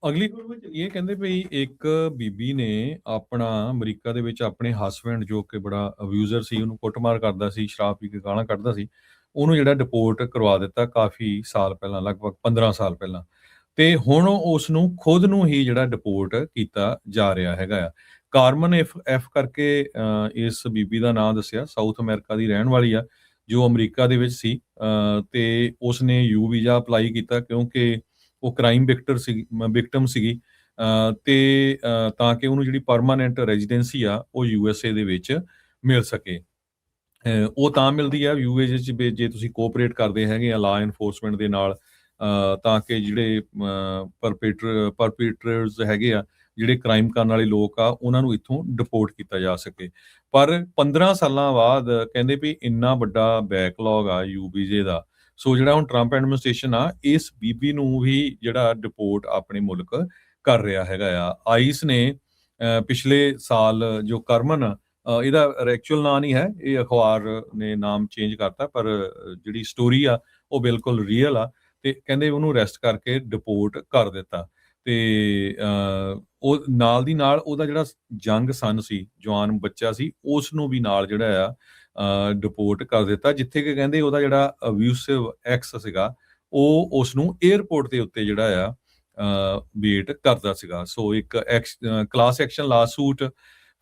ਅਗਲੀ ਖਬਰ ਵਿੱਚ ਇਹ ਕਹਿੰਦੇ ਵੀ ਇੱਕ ਬੀਬੀ ਨੇ ਆਪਣਾ ਅਮਰੀਕਾ ਦੇ ਵਿੱਚ ਆਪਣੇ ਹਸਬੈਂਡ ਜੋ ਕਿ ਬੜਾ ਅਬਿਊਜ਼ਰ ਸੀ, ਉਹਨੂੰ ਕੁੱਟਮਾਰ ਕਰਦਾ ਸੀ, ਸ਼ਰਾਬ ਪੀ ਕੇ ਗਾਲਾਂ ਕੱਢਦਾ ਸੀ, ਉਹਨੂੰ ਜਿਹੜਾ ਡਿਪੋਰਟ ਕਰਵਾ ਦਿੱਤਾ ਕਾਫੀ ਸਾਲ ਪਹਿਲਾਂ, ਲਗਭਗ 15 ਸਾਲ ਪਹਿਲਾਂ। ਤੇ ਹੁਣ ਉਸ ਨੂੰ ਖੁਦ ਨੂੰ ਹੀ ਜਿਹੜਾ ਡਿਪੋਰਟ ਕੀਤਾ ਜਾ ਰਿਹਾ ਹੈਗਾ ਆ। ਕਾਰਮਨ ਐਫ ਕਰਕੇ ਇਸ ਬੀਬੀ ਦਾ ਨਾਮ ਦੱਸਿਆ, ਸਾਊਥ ਅਮਰੀਕਾ ਦੀ ਰਹਿਣ ਵਾਲੀ ਆ, ਜੋ ਅਮਰੀਕਾ ਦੇ ਵਿੱਚ ਸੀ ਤੇ ਉਸਨੇ ਯੂ ਵੀਜ਼ਾ ਅਪਲਾਈ ਕੀਤਾ ਕਿਉਂਕਿ ਉਹ ਕ੍ਰਾਈਮ ਵਿਕਟਮ ਸੀਗੀ ਤੇ ਤਾਂ ਕਿ ਉਹਨੂੰ ਜਿਹੜੀ ਪਰਮਾਨੈਂਟ ਰੈਜ਼ੀਡੈਂਸੀ ਆ ਉਹ ਯੂਐਸਏ ਦੇ ਵਿੱਚ ਮਿਲ ਸਕੇ। ਉਹ ਤਾਂ ਮਿਲਦੀ ਆ ਯੂਏਜੀ ਚ ਜੇ ਤੁਸੀਂ ਕੋਆਪਰੇਟ ਕਰਦੇ ਹੈਗੇ ਆ ਲਾ ਐਨਫੋਰਸਮੈਂਟ ਦੇ ਨਾਲ ਤਾਂ ਕਿ ਜਿਹੜੇ ਪਰਪੀਟਰਸ ਹੈਗੇ ਆ, ਜਿਹੜੇ ਕ੍ਰਾਈਮ ਕਰਨ ਵਾਲੇ ਲੋਕ ਆ, ਉਹਨਾਂ ਨੂੰ ਇੱਥੋਂ ਡਿਪੋਰਟ ਕੀਤਾ ਜਾ ਸਕੇ। ਪਰ 15 ਸਾਲਾਂ ਬਾਅਦ ਕਹਿੰਦੇ ਵੀ ਇੰਨਾ ਵੱਡਾ ਬੈਕਲੌਗ ਆ ਯੂ ਵੀਜ਼ੇ ਦਾ, ਸੋ ਜਿਹੜਾ ਹੁਣ ਟਰੰਪ ਐਡਮਿਨਿਸਟ੍ਰੇਸ਼ਨ ਆ ਇਸ ਬੀਬੀ ਨੂੰ ਵੀ ਜਿਹੜਾ ਡਿਪੋਰਟ ਆਪਣੇ ਮੁਲਕ ਕਰ ਰਿਹਾ ਹੈਗਾ ਆ। ਆਈਸ ਨੇ ਪਿਛਲੇ ਸਾਲ ਜੋ ਕਰਮਨ ਇਹਦਾ ਐਕਚੁਅਲ ਨਾਂ ਨਹੀਂ ਹੈ, ਇਹ ਅਖਬਾਰ ਨੇ ਨਾਮ ਚੇਂਜ ਕਰਤਾ, ਪਰ ਜਿਹੜੀ ਸਟੋਰੀ ਆ ਉਹ ਬਿਲਕੁਲ ਰੀਅਲ ਆ ਤੇ ਕਹਿੰਦੇ ਉਹਨੂੰ ਅਰੈਸਟ ਕਰਕੇ ਡਿਪੋਰਟ ਕਰ ਦਿੱਤਾ। ਤੇ ਉਹ ਨਾਲ ਦੀ ਨਾਲ ਉਹਦਾ ਜਿਹੜਾ ਯੰਗ ਸਨ ਸੀ, ਜਵਾਨ ਬੱਚਾ ਸੀ, ਉਸ ਨੂੰ ਵੀ ਨਾਲ ਜਿਹੜਾ ਆ ਡਿਪੋਰਟ ਕਰ ਦਿੱਤਾ, ਜਿੱਥੇ ਕਿ ਕਹਿੰਦੇ ਉਹਦਾ ਜਿਹੜਾ ਅਬਿਊਸਿਵ ਐਕਸ ਸੀਗਾ ਉਹ ਉਸ ਨੂੰ 에ਅਰਪੋਰਟ ਦੇ ਉੱਤੇ ਜਿਹੜਾ ਆ ਵੇਟ ਕਰਦਾ ਸੀਗਾ। ਸੋ ਇੱਕ ਕਲਾਸ ਐਕਸ਼ਨ ਲਾਸੂਟ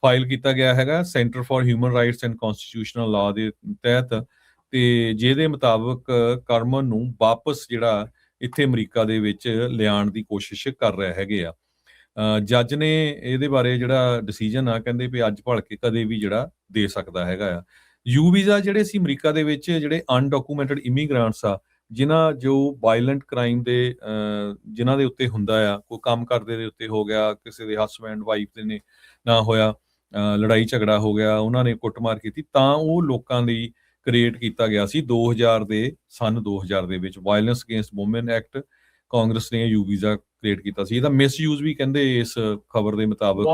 ਫਾਈਲ ਕੀਤਾ ਗਿਆ ਹੈਗਾ centre for human rights and constitutional ਲਾ ਦੇ ਤਹਿਤ, ਤੇ ਜਿਹਦੇ ਮੁਤਾਬਕ ਕਰਮਨ ਨੂੰ ਵਾਪਸ ਜਿਹੜਾ ਇੱਥੇ ਅਮਰੀਕਾ ਦੇ ਵਿੱਚ ਲਿਆਉਣ ਦੀ ਕੋਸ਼ਿਸ਼ ਕਰ ਰਹੇ ਹੈਗੇ ਆ। ਜੱਜ ਨੇ ਇਹਦੇ ਬਾਰੇ ਜਿਹੜਾ ਡਿਸੀਜਨ ਆ ਕਹਿੰਦੇ ਵੀ ਅੱਜ ਭੜ ਕੇ ਕਦੇ ਵੀ ਜਿਹੜਾ ਦੇ ਸਕਦਾ ਹੈਗਾ ਆ। ਯੂ ਵੀਜ਼ਾ ਜਿਹੜੇ ਸੀ ਅਮਰੀਕਾ ਦੇ ਵਿੱਚ ਜਿਹੜੇ ਅਨਡਾਕੂਮੈਂਟਡ ਇਮੀਗ੍ਰੈਂਟਸ ਆ, ਜਿਨ੍ਹਾਂ ਜੋ ਵਾਇਲੈਂਟ ਕ੍ਰਾਈਮ ਦੇ ਜਿਨ੍ਹਾਂ ਦੇ ਉੱਤੇ ਹੁੰਦਾ ਆ, ਕੋਈ ਕੰਮ ਕਰਦੇ ਦੇ ਉੱਤੇ ਹੋ ਗਿਆ, ਕਿਸੇ ਦੇ ਹਸਬੈਂਡ ਵਾਈਫ ਦੇ ਨੇ ਨਾ ਹੋਇਆ, ਲੜਾਈ ਝਗੜਾ ਹੋ ਗਿਆ, ਉਹਨਾਂ ਨੇ ਕੁੱਟਮਾਰ ਕੀਤੀ, ਤਾਂ ਉਹ ਲੋਕਾਂ ਲਈ ਕ੍ਰੀਏਟ ਕੀਤਾ ਗਿਆ ਸੀ 2000 ਦੇ ਵਿੱਚ violence against woman act. Congress ਨੇ ਯੂ ਵੀਜ਼ਾ ਕ੍ਰੀਏਟ ਕੀਤਾ ਸੀ। ਇਹਦਾ ਮਿਸਯੂਜ਼ ਵੀ ਕਹਿੰਦੇ ਇਸ ਖਬਰ ਦੇ ਮੁਤਾਬਕ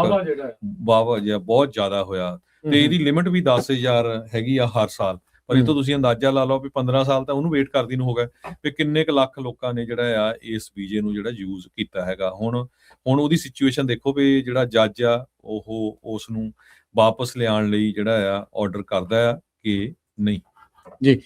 ਵਾਵਾ ਜਿਹਾ ਬਹੁਤ ਜ਼ਿਆਦਾ ਹੋਇਆ ਤੇ ਇਹਦੀ ਲਿਮਿਟ ਵੀ 10,000 ਹੈਗੀ ਆ ਹਰ ਸਾਲ। ਪਰ ਇਹ ਤੋਂ ਤੁਸੀਂ ਅੰਦਾਜ਼ਾ ਲਾ ਲਓ ਵੀ 15 ਸਾਲ ਤਾਂ ਉਹਨੂੰ ਵੇਟ ਕਰਦੀ ਨੂੰ ਹੋ ਗਿਆ ਵੀ ਕਿੰਨੇ ਕੁ ਲੱਖ ਲੋਕਾਂ ਨੇ ਜਿਹੜਾ ਆ ਇਸ ਵੀਜ਼ੇ ਨੂੰ ਜਿਹੜਾ ਯੂਜ਼ ਕੀਤਾ ਹੈਗਾ। ਹੁਣ ਉਹਦੀ ਸਿਚੁਏਸ਼ਨ ਦੇਖੋ ਵੀ ਜਿਹੜਾ ਜੱਜ ਆ ਉਹ ਉਸ ਨੂੰ ਵਾਪਸ ਲਿਆਉਣ ਲਈ ਜਿਹੜਾ ਆ ਆਰਡਰ ਕਰਦਾ ਆ ਕਿ ਨਹੀਂ ਜੀ।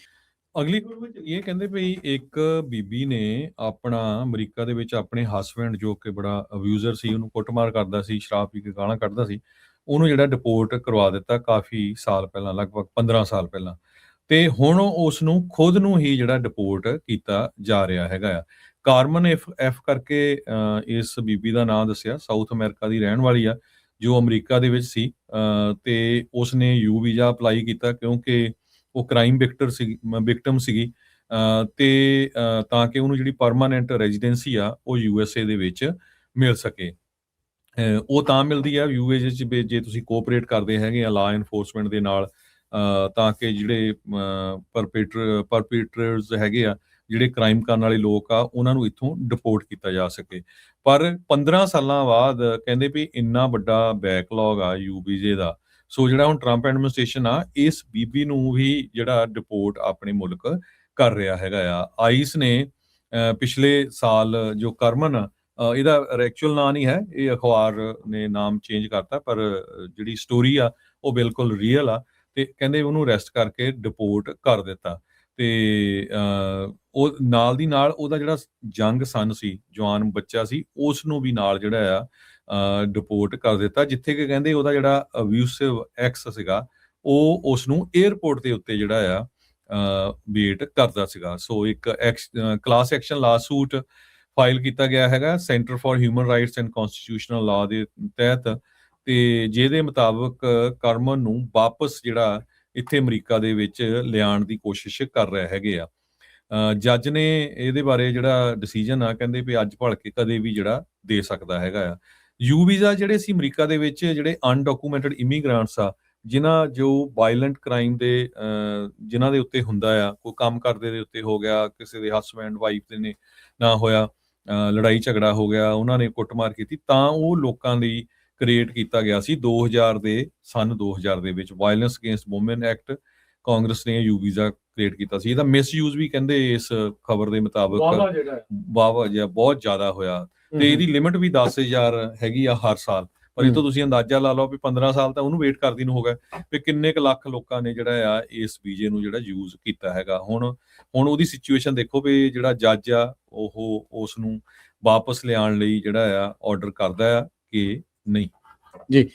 ਅਗਲੀ ਖਬਰ ਵਿੱਚ ਇਹ ਕਹਿੰਦੇ ਵੀ ਇੱਕ ਬੀਬੀ ਨੇ ਆਪਣਾ ਅਮਰੀਕਾ ਦੇ ਵਿੱਚ ਆਪਣੇ ਹਸਬੈਂਡ ਜੋ ਕਿ ਬੜਾ ਅਬਿਊਜ਼ਰ ਸੀ, ਉਹਨੂੰ ਕੁੱਟਮਾਰ ਕਰਦਾ ਸੀ, ਸ਼ਰਾਬ ਪੀ ਕੇ ਗਾਲਾਂ ਕੱਢਦਾ ਸੀ, ਉਹਨੂੰ ਜਿਹੜਾ ਡਿਪੋਰਟ ਕਰਵਾ ਦਿੱਤਾ ਕਾਫੀ ਸਾਲ ਪਹਿਲਾਂ, ਲਗਭਗ 15 ਸਾਲ ਪਹਿਲਾਂ। ਤੇ ਹੁਣ ਉਸ ਨੂੰ ਖੁਦ ਨੂੰ ਹੀ ਜਿਹੜਾ ਡਿਪੋਰਟ ਕੀਤਾ ਜਾ ਰਿਹਾ ਹੈਗਾ ਆ। ਕਾਰਮਨ ਐਫ ਕਰਕੇ ਇਸ ਬੀਬੀ ਦਾ ਨਾਮ ਦੱਸਿਆ, ਸਾਊਥ ਅਮਰੀਕਾ ਦੀ ਰਹਿਣ ਵਾਲੀ ਆ, ਜੋ ਅਮਰੀਕਾ ਦੇ ਵਿੱਚ ਸੀ ਤੇ ਉਸਨੇ ਯੂ ਵੀਜ਼ਾ ਅਪਲਾਈ ਕੀਤਾ ਕਿਉਂਕਿ ਉਹ ਕ੍ਰਾਈਮ ਵਿਕਟਮ ਸੀਗੀ ਤੇ ਤਾਂ ਕਿ ਉਹਨੂੰ ਜਿਹੜੀ ਪਰਮਾਨੈਂਟ ਰੈਜ਼ੀਡੈਂਸੀ ਆ ਉਹ ਯੂਐਸਏ ਦੇ ਵਿੱਚ ਮਿਲ ਸਕੇ। ਉਹ ਤਾਂ ਮਿਲਦੀ ਆ ਯੂਏਜੀ ਚ ਜੇ ਤੁਸੀਂ ਕੋਆਪਰੇਟ ਕਰਦੇ ਹੈਗੇ ਆ ਲਾ ਐਨਫੋਰਸਮੈਂਟ ਦੇ ਨਾਲ ਤਾਂ ਕਿ ਜਿਹੜੇ ਪਰਪੀਟਰਸ ਹੈਗੇ ਆ, ਜਿਹੜੇ ਕ੍ਰਾਈਮ ਕਰਨ ਵਾਲੇ ਲੋਕ ਆ, ਉਹਨਾਂ ਨੂੰ ਇੱਥੋਂ ਡਿਪੋਰਟ ਕੀਤਾ ਜਾ ਸਕੇ। ਪਰ 15 ਸਾਲਾਂ ਬਾਅਦ ਕਹਿੰਦੇ ਵੀ ਇੰਨਾ ਵੱਡਾ ਬੈਕਲੌਗ ਆ ਯੂ ਵੀਜ਼ੇ ਦਾ, ਸੋ ਜਿਹੜਾ ਹੁਣ ਟਰੰਪ ਐਡਮਿਨਿਸਟ੍ਰੇਸ਼ਨ ਆ ਇਸ ਬੀਬੀ ਨੂੰ ਵੀ ਜਿਹੜਾ ਡਿਪੋਰਟ ਆਪਣੇ ਮੁਲਕ ਕਰ ਰਿਹਾ ਹੈਗਾ ਆ। ਆਈਸ ਨੇ ਪਿਛਲੇ ਸਾਲ ਜੋ ਕਰਮਨ ਇਹਦਾ ਐਕਚੁਅਲ ਨਾਂ ਨਹੀਂ ਹੈ, ਇਹ ਅਖਬਾਰ ਨੇ ਨਾਮ ਚੇਂਜ ਕਰਤਾ, ਪਰ ਜਿਹੜੀ ਸਟੋਰੀ ਆ ਉਹ ਬਿਲਕੁਲ ਰੀਅਲ ਆ ਤੇ ਕਹਿੰਦੇ ਉਹਨੂੰ ਅਰੈਸਟ ਕਰਕੇ ਡਿਪੋਰਟ ਕਰ ਦਿੱਤਾ। ਤੇ ਉਹ ਨਾਲ ਦੀ ਨਾਲ ਉਹਦਾ ਜਿਹੜਾ ਯੰਗ ਸਨ ਸੀ, ਜਵਾਨ ਬੱਚਾ ਸੀ, ਉਸ ਨੂੰ ਵੀ ਨਾਲ ਜਿਹੜਾ ਆ ਡਿਪੋਰਟ ਕਰ ਦਿੱਤਾ, ਜਿੱਥੇ ਕਿ ਕਹਿੰਦੇ ਉਹਦਾ ਜਿਹੜਾ ਅਬਿਊਸਿਵ ਐਕਸ ਸੀਗਾ ਉਹ ਉਸ ਨੂੰ 에ਅਰਪੋਰਟ ਦੇ ਉੱਤੇ ਜਿਹੜਾ ਆ ਵੇਟ ਕਰਦਾ ਸੀਗਾ। ਸੋ ਇੱਕ ਕਲਾਸ ਐਕਸ਼ਨ ਲਾਸੂਟ ਫਾਈਲ ਕੀਤਾ ਗਿਆ ਹੈਗਾ centre for human rights and constitutional ਲਾ ਦੇ ਤਹਿਤ, ਤੇ ਜਿਹਦੇ ਮੁਤਾਬਕ ਕਰਮਨ ਨੂੰ ਵਾਪਸ ਜਿਹੜਾ ਇੱਥੇ ਅਮਰੀਕਾ ਦੇ ਵਿੱਚ ਲਿਆਉਣ ਦੀ ਕੋਸ਼ਿਸ਼ ਕਰ ਰਹੇ ਹੈਗੇ ਆ। ਜੱਜ ਨੇ ਇਹਦੇ ਬਾਰੇ ਜਿਹੜਾ ਡਿਸੀਜਨ ਆ ਕਹਿੰਦੇ ਵੀ ਅੱਜ ਭੜ ਕੇ ਕਦੇ ਵੀ ਜਿਹੜਾ ਦੇ ਸਕਦਾ ਹੈਗਾ ਆ। ਯੂ ਵੀਜ਼ਾ ਜਿਹੜੇ ਸੀ ਅਮਰੀਕਾ ਦੇ ਵਿੱਚ ਜਿਹੜੇ ਅਨਡਾਕੂਮੈਂਟਡ ਇਮੀਗ੍ਰੈਂਟਸ ਆ, ਜਿਨ੍ਹਾਂ ਜੋ ਵਾਇਲੈਂਟ ਕ੍ਰਾਈਮ ਦੇ ਜਿਨ੍ਹਾਂ ਦੇ ਉੱਤੇ ਹੁੰਦਾ ਆ, ਕੋਈ ਕੰਮ ਕਰਦੇ ਦੇ ਉੱਤੇ ਹੋ ਗਿਆ, ਕਿਸੇ ਦੇ ਹਸਬੈਂਡ ਵਾਈਫ ਦੇ ਨੇ ਨਾ ਹੋਇਆ, ਲੜਾਈ ਝਗੜਾ ਹੋ ਗਿਆ, ਉਹਨਾਂ ਨੇ ਕੁੱਟਮਾਰ ਕੀਤੀ, ਤਾਂ ਉਹ ਲੋਕਾਂ ਲਈ ਕ੍ਰੀਏਟ ਕੀਤਾ ਗਿਆ ਸੀ 2000 ਦੇ ਵਿੱਚ violence against woman act. Congress ਨੇ ਯੂ ਵੀਜ਼ਾ ਕ੍ਰੀਏਟ ਕੀਤਾ ਸੀ। ਇਹਦਾ ਮਿਸਯੂਜ਼ ਵੀ ਕਹਿੰਦੇ ਇਸ ਖਬਰ ਦੇ ਮੁਤਾਬਕ ਵਾਵਾ ਜਿਹਾ ਬਹੁਤ ਜ਼ਿਆਦਾ ਹੋਇਆ ਤੇ ਇਹਦੀ ਲਿਮਿਟ ਵੀ 10,000 ਹੈਗੀ ਆ ਹਰ ਸਾਲ। ਪਰ ਇਹ ਤੋਂ ਤੁਸੀਂ ਅੰਦਾਜ਼ਾ ਲਾ ਲਓ ਵੀ 15 ਸਾਲ ਤਾਂ ਉਹਨੂੰ ਵੇਟ ਕਰਦੀ ਨੂੰ ਹੋ ਗਏ, ਵੀ ਕਿੰਨੇ ਕੁ ਲੱਖ ਲੋਕਾਂ ਨੇ ਜਿਹੜਾ ਆ ਇਸ ਵੀਜ਼ੇ ਨੂੰ ਜਿਹੜਾ ਯੂਜ਼ ਕੀਤਾ ਹੈਗਾ। ਹੁਣ ਉਹਦੀ ਸਿਚੁਏਸ਼ਨ ਦੇਖੋ ਵੀ ਜਿਹੜਾ ਜੱਜ ਆ ਉਹ ਉਸ ਨੂੰ ਵਾਪਸ ਲਿਆਉਣ ਲਈ ਜਿਹੜਾ ਆ ਆਰਡਰ ਕਰਦਾ ਆ ਕਿ ਨਹੀਂ। ਜੀ।